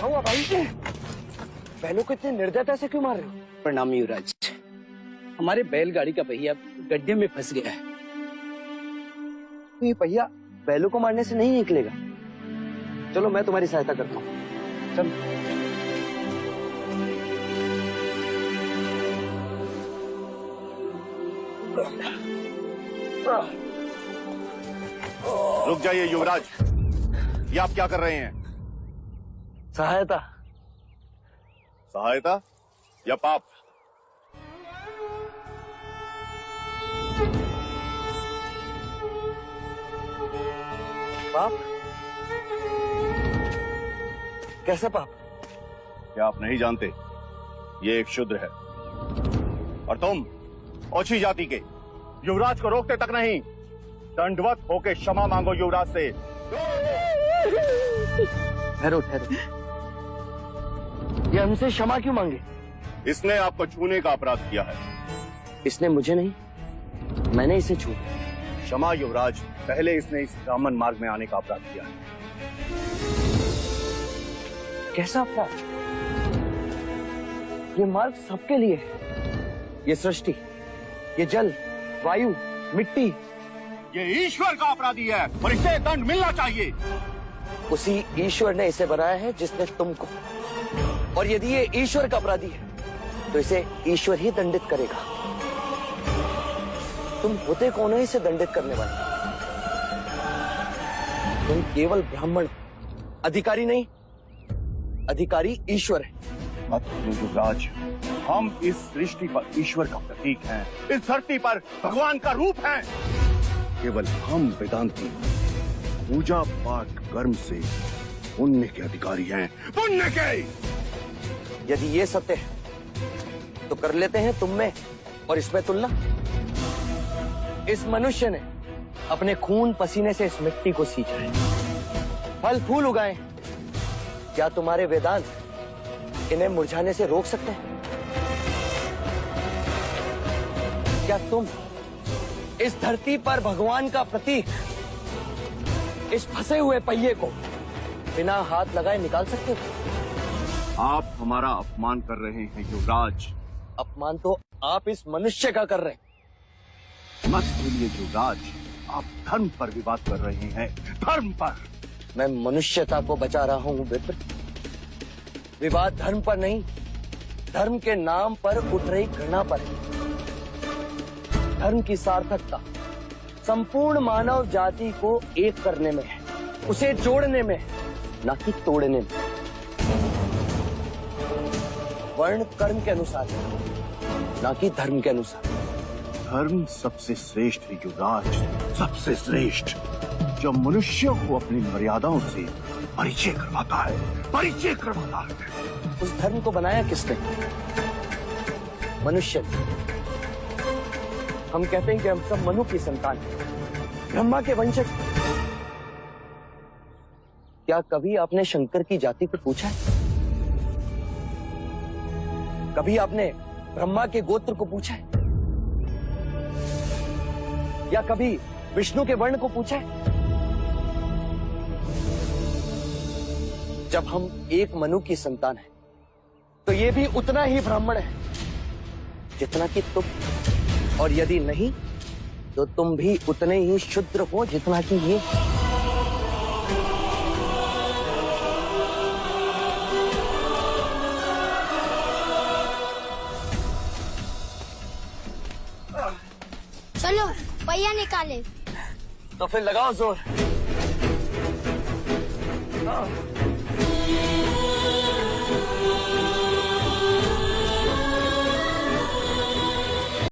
क्या हुआ भाई? बैलों को इतने निर्दयता से क्यों मार रहे हो? प्रणाम युवराज। हमारे बैलगाड़ी का पहिया गड्ढे में फंस गया है। तो ये पहिया बैलों को मारने से नहीं निकलेगा। चलो मैं तुम्हारी सहायता करता हूँ। चलो। रुक जाइए युवराज, ये आप क्या कर रहे हैं? सहायता। सहायता या पाप? पाप? कैसा पाप? क्या आप नहीं जानते? ये एक शूद्र है और तुम ओछी जाति के युवराज को रोकते तक नहीं, दंडवत होके क्षमा मांगो युवराज से। ठहरो ठहरो, ये हमसे क्षमा क्यों मांगे? इसने आपको छूने का अपराध किया है। इसने मुझे नहीं, मैंने इसे छू। क्षमा युवराज, पहले इसने इस ब्राह्मण मार्ग में आने का अपराध किया है। कैसा अपराध? ये मार्ग सबके लिए है। ये सृष्टि, ये जल, वायु, मिट्टी, ये ईश्वर का अपराधी है और इसे दंड मिलना चाहिए। उसी ईश्वर ने इसे बनाया है जिसने तुमको। और यदि ये ईश्वर का अपराधी है तो इसे ईश्वर ही दंडित करेगा। तुम होते कौन हो इसे दंडित करने वाले? तुम केवल ब्राह्मण, अधिकारी नहीं। अधिकारी ईश्वर है। मत भूलो युवराज, हम इस सृष्टि पर ईश्वर का प्रतीक हैं, इस धरती पर भगवान का रूप हैं। केवल हम वेदांती पूजा पाठ कर्म से पुण्य के अधिकारी हैं, पुण्य के। यदि ये सत्य है तो कर लेते हैं तुम में और इसमें तुलना। इस मनुष्य ने अपने खून पसीने से इस मिट्टी को सींचा है, फल फूल उगाए। क्या तुम्हारे वेदांत इन्हें मुरझाने से रोक सकते हैं? क्या तुम इस धरती पर भगवान का प्रतीक, इस फंसे हुए पहिए को बिना हाथ लगाए निकाल सकते हो? आप हमारा अपमान कर रहे हैं युवराज। अपमान तो आप इस मनुष्य का कर रहे हैं। मत भूलिए युवराज, आप धर्म पर विवाद कर रहे हैं, धर्म पर। मैं मनुष्यता को बचा रहा हूँ विप्र। विवाद धर्म पर नहीं, धर्म के नाम पर उठ रही घृणा पर है। धर्म की सार्थकता संपूर्ण मानव जाति को एक करने में है, उसे जोड़ने में है, ना कि तोड़ने में। वर्ण कर्म के अनुसार है, ना कि धर्म के अनुसार। धर्म सबसे श्रेष्ठ है युवराज, सबसे श्रेष्ठ, जो मनुष्य को अपनी मर्यादाओं से परिचय करवाता है, परिचय करवाता है। उस धर्म को बनाया किसने? मनुष्य। हम कहते हैं कि हम सब मनु की संतान हैं, ब्रह्मा के वंशज। क्या कभी आपने शंकर की जाति को पूछा है? कभी आपने ब्रह्मा के गोत्र को पूछा है? या कभी विष्णु के वर्ण को पूछा है? जब हम एक मनु की संतान हैं, तो ये भी उतना ही ब्राह्मण है जितना कि तुम। और यदि नहीं तो तुम भी उतने ही शूद्र हो जितना कि ये। चलो पहिया निकाले। तो फिर लगाओ जोर।